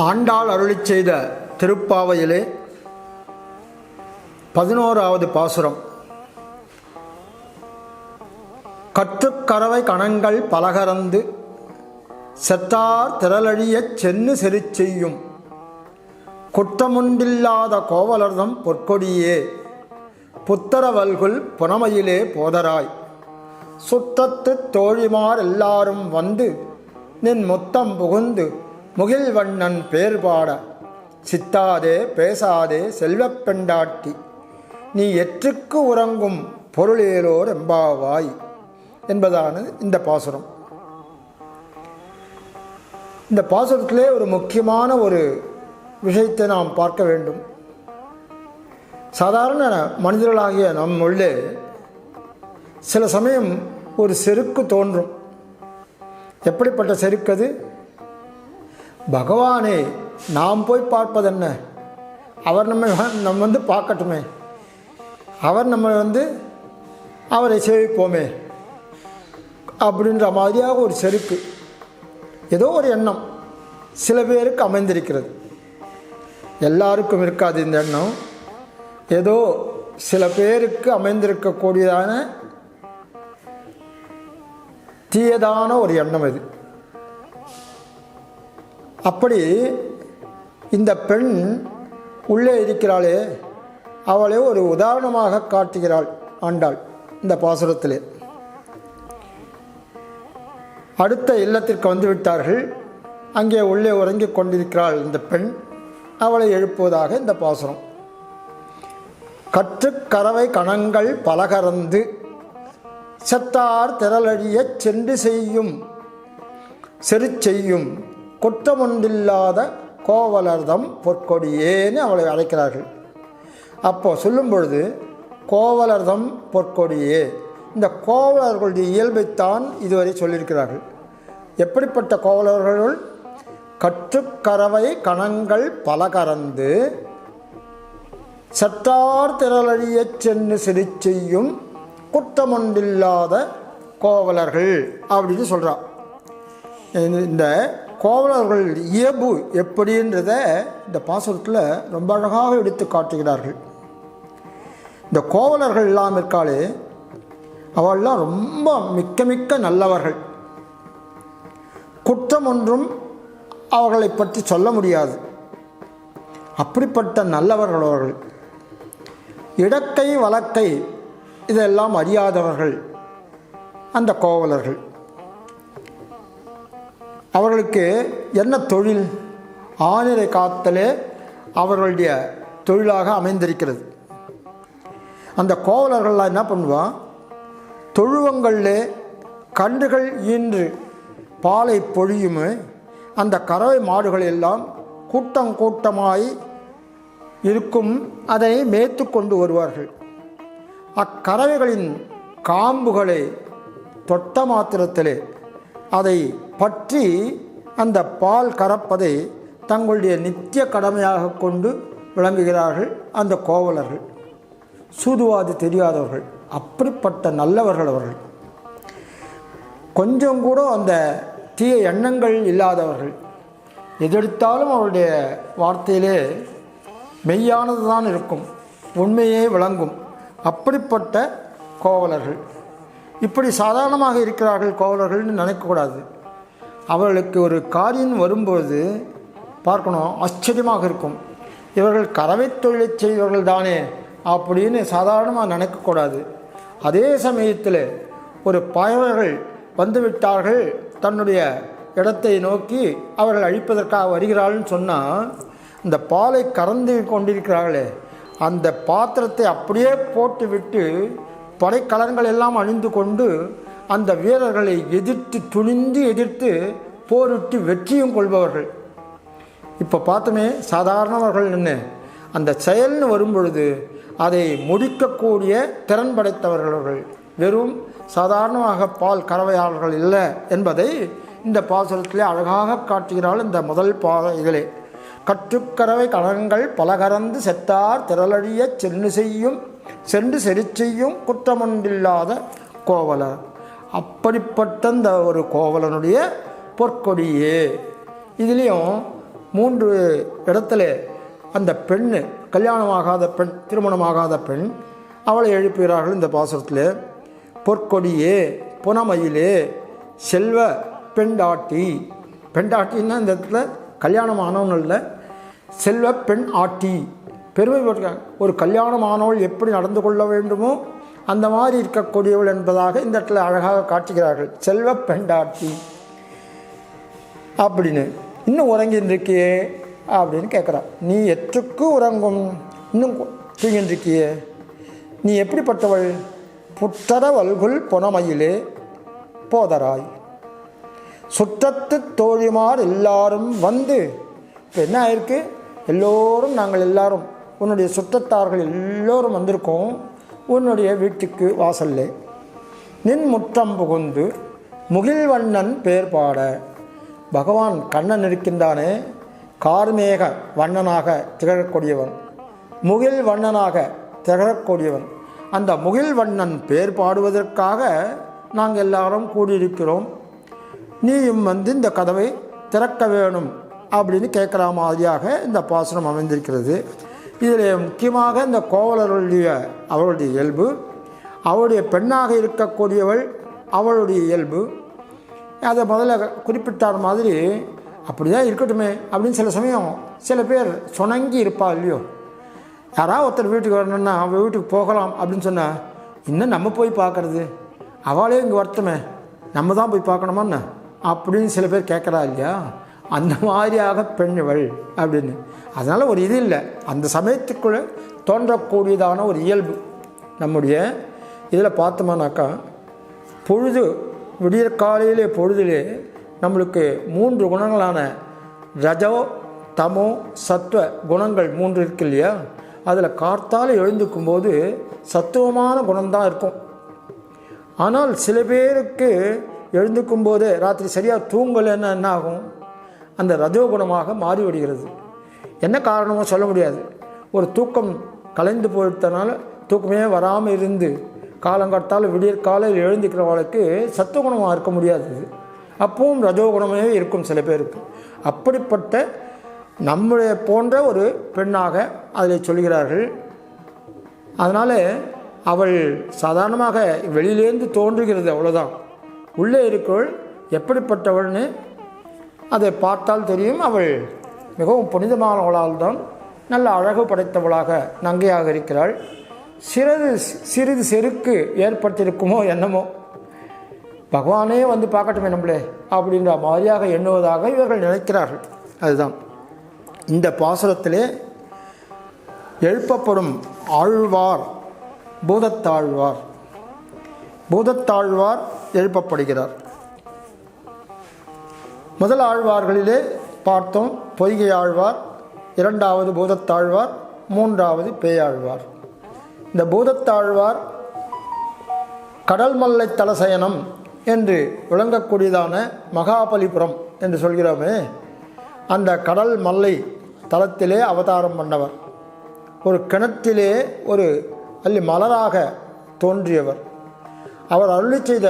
ஆண்டாள் அருளிச் செய்த திருப்பாவையிலே 11வது பாசுரம். கற்றுக்கறவை கணங்கள் பலகரந்து செத்தார் திரளழியச் சென்னு செறிச் செய்யும் குற்றமுண்டில்லாத கோவலர்தம் பொற்கொடியே புத்தரவல்குல் புனமையிலே போதராய் சுற்றத்து தோழிமார் எல்லாரும் வந்து நின் முத்தம் புகுந்து முகில்வண்ணன் பேர் பாட சித்தாதே பேசாதே செல்வப் பெண்டாட்டி நீ எற்றுக்கு உறங்கும் பொருளேலோர் எம்பாவாய் என்பதான இந்த பாசுரம். இந்த பாசுரத்திலே ஒரு முக்கியமான ஒரு விஷயத்தை நாம் பார்க்க வேண்டும். சாதாரண மனிதர்களாகிய நம் உள்ளே சில சமயம் ஒரு செருக்கு தோன்றும். எப்படிப்பட்ட செருக்கது? பகவானே நாம் போய் பார்ப்பதென்ன, அவர் நம்ம வந்து பார்க்கட்டுமே, அவர் நம்ம அவரை சேவிப்போமே அப்படின்ற மாதிரியாக ஒரு செருக்கு, ஏதோ ஒரு எண்ணம் சில பேருக்கு அமைந்திருக்கிறது. எல்லாருக்கும் இருக்காது இந்த எண்ணம். ஏதோ சில பேருக்கு அமைந்திருக்கக்கூடியதான தீயதான ஒரு எண்ணம் இது. அப்படி இந்த பெண் உள்ளே இருக்கிறாளே, அவளை ஒரு உதாரணமாக காட்டுகிறாள் ஆண்டாள் இந்த பாசுரத்திலே. அடுத்த இல்லத்திற்கு வந்துவிட்டார்கள். அங்கே உள்ளே உறங்கிக் கொண்டிருக்கிறாள் இந்த பெண். அவளை எழுப்புவதாக இந்த பாசுரம். கற்றுக்கறவை கணங்கள் பலகரந்து செத்தார் திரளழியச் சென்று செய்யும் செறிச் செய்யும் குற்றமொன்றில்லாத கோவலர்தம் பொற்கொடியேன்னு அவளை அழைக்கிறார்கள். அப்போ சொல்லும் பொழுது கோவலர்தம் பொற்கொடியே, இந்த கோவலர்களுடைய இயல்பைத்தான் இதுவரை சொல்லியிருக்கிறார்கள். எப்படிப்பட்ட கோவலர்கள்? கற்றுக்கறவை கணங்கள் பலகரந்து செத்தார் திரளழியச் சென்று செறிச் செய்யும் குற்றமொன்றில்லாத கோவலர்கள் அப்படின்னு சொல்கிறார். இந்த கோவலர்கள் இயல்பு எப்படின்றத இந்த பாசுரத்தில் ரொம்ப அழகாக எடுத்து காட்டுகிறார்கள். இந்த கோவலர்கள் எல்லாம் இருக்காளே, அவள்லாம் ரொம்ப மிக்க நல்லவர்கள். குற்றம் ஒன்றும் அவர்களை பற்றி சொல்ல முடியாது. அப்படிப்பட்ட நல்லவர்கள் அவர்கள். இடக்கை வழக்கை இதெல்லாம் அறியாதவர்கள் அந்த கோவலர்கள். அவர்களுக்கு என்ன தொழில்? ஆணிரை காத்தலே அவர்களுடைய தொழிலாக அமைந்திருக்கிறது. அந்த கோவலர்கள்லாம் என்ன பண்ணுவான்? தொழுவங்களில் கன்றுகள் ஈன்று பாலை பொழியுமே அந்த கறவை மாடுகள் எல்லாம் கூட்டம் கூட்டமாய் இருக்கும். அதை மேய்த்து கொண்டு வருவார்கள். அக்கறவைகளின் காம்புகளை தொட்ட மாத்திரத்திலே அதை பற்றி அந்த பால் கறப்பதை தங்களுடைய நித்திய கடமையாக கொண்டு விளங்குகிறார்கள் அந்த கோவலர்கள். சூதுவாது தெரியாதவர்கள், அப்படிப்பட்ட நல்லவர்கள் அவர்கள். கொஞ்சம் கூட அந்த தீய எண்ணங்கள் இல்லாதவர்கள். எதெடுத்தாலும் அவருடைய வார்த்தையிலே மெய்யானது தான் இருக்கும், உண்மையே விளங்கும். அப்படிப்பட்ட கோவலர்கள். இப்படி சாதாரணமாக இருக்கிறார்கள் கோவலர்கள்னு நினைக்கக்கூடாது. அவர்களுக்கு ஒரு காரியம் வரும்போது பார்க்கணும், ஆச்சரியமாக இருக்கும். இவர்கள் கறவை தொழிலை செய்வர்கள் தானே அப்படின்னு சாதாரணமாக நினைக்கக்கூடாது. அதே சமயத்தில் ஒரு பயவர்கள் வந்துவிட்டார்கள், தன்னுடைய இடத்தை நோக்கி அவர்கள் அழிப்பதற்காக வருகிறாள்னு சொன்னால், இந்த பாலை கறந்து கொண்டிருக்கிறார்களே அந்த பாத்திரத்தை அப்படியே போட்டுவிட்டு படைக்கலங்கள் எல்லாம் அணிந்து கொண்டு அந்த வீரர்களை எதிர்த்து துணிந்து எதிர்த்து போரிட்டு வெற்றியும் கொள்பவர்கள். இப்போ பார்த்தோமே, சாதாரணவர்கள் என்ன அந்த செயல்னு வரும்பொழுது அதை முடிக்கக்கூடிய திறன் படைத்தவர்கள். வெறும் சாதாரணமாக பால் கறவையாளர்கள் இல்லை என்பதை இந்த பாசுரத்திலே அழகாக காட்டுகிறாள் இந்த முதல் இதிலே. கற்றுக்கறவை கணங்கள் பலகரந்து செத்தார் திரளழியச் சென்று செறிச் செய்யும் குற்றமொன்றில்லாத கோவலர். அப்படிப்பட்ட இந்த ஒரு கோவலனுடைய பொற்கொடியே. இதுலேயும் 3 இடத்துல அந்த பெண்ணு, கல்யாணமாகாத பெண், திருமணமாகாத பெண், அவளை எழுப்புகிறார்கள் இந்த பாசுரத்தில். பொற்கொடியே புனமயிலே செல்வ பெண்டாட்டி. பெண்டாட்டின்னா இந்த இடத்துல கல்யாணம் ஆனவன் இல்லை, செல்வ பெண் ஆட்டி பெருமை போட்டிருக்காங்க. ஒரு கல்யாணமானவள் எப்படி நடந்து கொள்ள வேண்டுமோ அந்த மாதிரி இருக்கக்கூடியவள் என்பதாக இந்த இடத்துல அழகாக காட்டுகிறார்கள். செல்வ பெண்டாட்டி அப்படின்னு. இன்னும் உறங்கின்றிருக்கியே அப்படின்னு கேட்குறான். நீ எற்றுக்கு உறங்கும், இன்னும் தூங்கின்றிருக்கியே, நீ எப்படிப்பட்டவள்? புற்றர வல்குல் புனமயிலே போதராய் சுற்றத்து தோழிமார் எல்லாரும் வந்து. இப்போ என்ன ஆயிருக்கு? எல்லோரும், நாங்கள் எல்லாரும் உன்னுடைய சுற்றத்தார்கள் எல்லோரும் வந்திருக்கோம் உன்னுடைய வீட்டுக்கு வாசல்லே. நின் முற்றம் புகுந்து முகில்வண்ணன் பேர் பாட. பகவான் கண்ணன் இருக்கின்றானே, கார்மேக வண்ணனாக திகழக்கூடியவன், முகில் வண்ணனாக திகழக்கூடியவன். அந்த முகில் வண்ணன் பேர் பாடுவதற்காக நாங்கள் எல்லாரும் கூடியிருக்கிறோம். நீயும் வந்து இந்த கதவை திறக்க வேணும் அப்படின்னு கேட்குற மாதிரியாக இந்த பாசுரம் அமைந்திருக்கிறது. இதில் முக்கியமாக இந்த கோவலருடைய அவளுடைய இயல்பு, அவளுடைய பெண்ணாக இருக்கக்கூடியவள் அவளுடைய இயல்பு, அதை முதல்ல குறிப்பிட்டார் மாதிரி அப்படி தான் இருக்கட்டுமே அப்படின்னு சில சமயம் சில பேர் சுணங்கி இருப்பா இல்லையோ. யாராவது ஒருத்தர் வீட்டுக்கு வரணுன்னா அவள் வீட்டுக்கு போகலாம் அப்படின்னு சொன்னால், இன்னும் நம்ம போய் பார்க்குறது, அவளே இங்கே வருத்தமே, நம்ம தான் போய் பார்க்கணுமான்னு அப்படின்னு சில பேர் கேட்குறா இல்லையா. அந்த மாதிரியாக பெண்கள் அப்படின்னு. அதனால் ஒரு இது இல்லை, அந்த சமயத்துக்குள்ளே தோன்றக்கூடியதான ஒரு இயல்பு நம்முடைய இதில் பார்த்தோம்னாக்கா, பொழுது விடியற் காலையிலே பொழுதிலே நம்மளுக்கு 3 குணங்களான ரஜோ தமோ சத்துவ குணங்கள் 3 இருக்கு இல்லையா. அதில் கார்த்தால் எழுந்துக்கும் போது சத்துவமான குணம்தான் இருக்கும். ஆனால் சில பேருக்கு எழுந்துக்கும் போது ராத்திரி சரியாக தூங்கலைன்னா என்ன ஆகும்? அந்த ரஜோகுணமாக மாறிவிடுகிறது. என்ன காரணமோ சொல்ல முடியாது. ஒரு தூக்கம் கலைந்து போயிட்டனால தூக்கமே வராமல் இருந்து காலங்காத்தால் விடியற் காலையில் எழுந்துக்கிறவளுக்கு சத்துவகுணமாக இருக்க முடியாது. அப்பவும் ரஜோகுணமே இருக்கும் சில பேருக்கு. அப்படிப்பட்ட நம்முடைய போன்ற ஒரு பெண்ணாக அதில் சொல்கிறார்கள். அதனால் அவள் சாதாரணமாக வெளியிலேருந்து தோன்றுகிறது, அவ்வளோதான். உள்ளே இருக்கவள் எப்படிப்பட்டவள்னு அதை பார்த்தால் தெரியும். அவள் மிகவும் புனிதமானவளால் தான் நல்ல அழகு படைத்தவளாக நங்கையாக இருக்கிறாள். சிறிது செருக்கு ஏற்பட்டிருக்குமோ என்னமோ, பகவானே வந்து பார்க்கட்டுமே நம்மளே அப்படின்ற மாதிரியாக எண்ணுவதாக இவர்கள் நினைக்கிறார்கள். அதுதான் இந்த பாசுரத்திலே எழுப்பப்படும் ஆழ்வார் பூதத்தாழ்வார். பூதத்தாழ்வார் எழுப்பப்படுகிறார். முதல் ஆழ்வார்களிலே பார்த்தோம் பொய்கை ஆழ்வார், 2வது பூதத்தாழ்வார், 3வது பேயாழ்வார். இந்த பூதத்தாழ்வார் கடல் மல்லை தலசயனம் என்று விளங்கக்கூடியதான மகாபலிபுரம் என்று சொல்கிறோமே, அந்த கடல் மல்லை தலத்திலே அவதாரம் பண்ணவர். ஒரு கிணற்றிலே ஒரு அல்லி மலராக தோன்றியவர். அவர் அருளி செய்த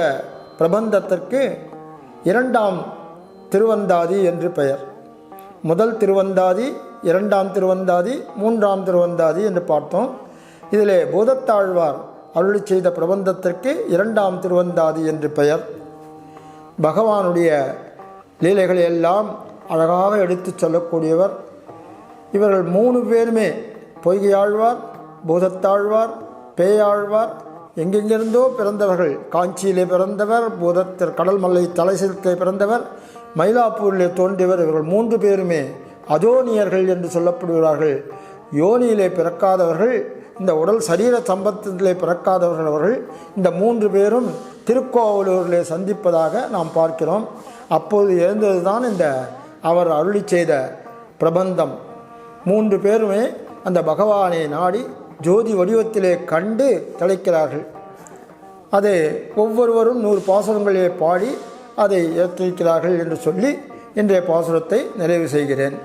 பிரபந்தத்திற்கு 2ஆம் திருவந்தாதி என்று பெயர். முதல் திருவந்தாதி, 2ஆம் திருவந்தாதி, 3ஆம் திருவந்தாதி என்று பார்த்தோம். இதிலே பூதத்தாழ்வார் அருளி செய்த பிரபந்தத்திற்கு 2ஆம் திருவந்தாதி என்று பெயர். பகவானுடைய லீலைகளை எல்லாம் அழகாக எடுத்து சொல்லக்கூடியவர். இவர்கள் 3 பேருமே பொய்கையாழ்வார், பூதத்தாழ்வார், பேயாழ்வார் எங்கெங்கிருந்தோ பிறந்தவர்கள். காஞ்சியிலே பிறந்தவர், பூதத்தர் கடல் மல்லை தலைசிற்கே பிறந்தவர், மயிலாப்பூரிலே தோன்றியவர். இவர்கள் 3 பேருமே அதோனியர்கள் என்று சொல்லப்படுகிறார்கள். யோனியிலே பிறக்காதவர்கள், இந்த உடல் சரீர சம்பத்திலே பிறக்காதவர்கள் அவர்கள். இந்த 3 பேரும் திருக்கோவலூரிலே சந்திப்பதாக நாம் பார்க்கிறோம். அப்போது எழுந்தது தான் இந்த அவர் அருளி செய்த பிரபந்தம். 3 பேருமே அந்த பகவானை நாடி ஜோதி வடிவத்திலே கண்டு தழைக்கிறார்கள். அதை ஒவ்வொருவரும் 100 பாசுரங்களிலே பாடி அதை ஏற்றிருக்கிறார்கள் என்று சொல்லி இன்றைய பாசுரத்தை நிறைவு செய்கிறேன்.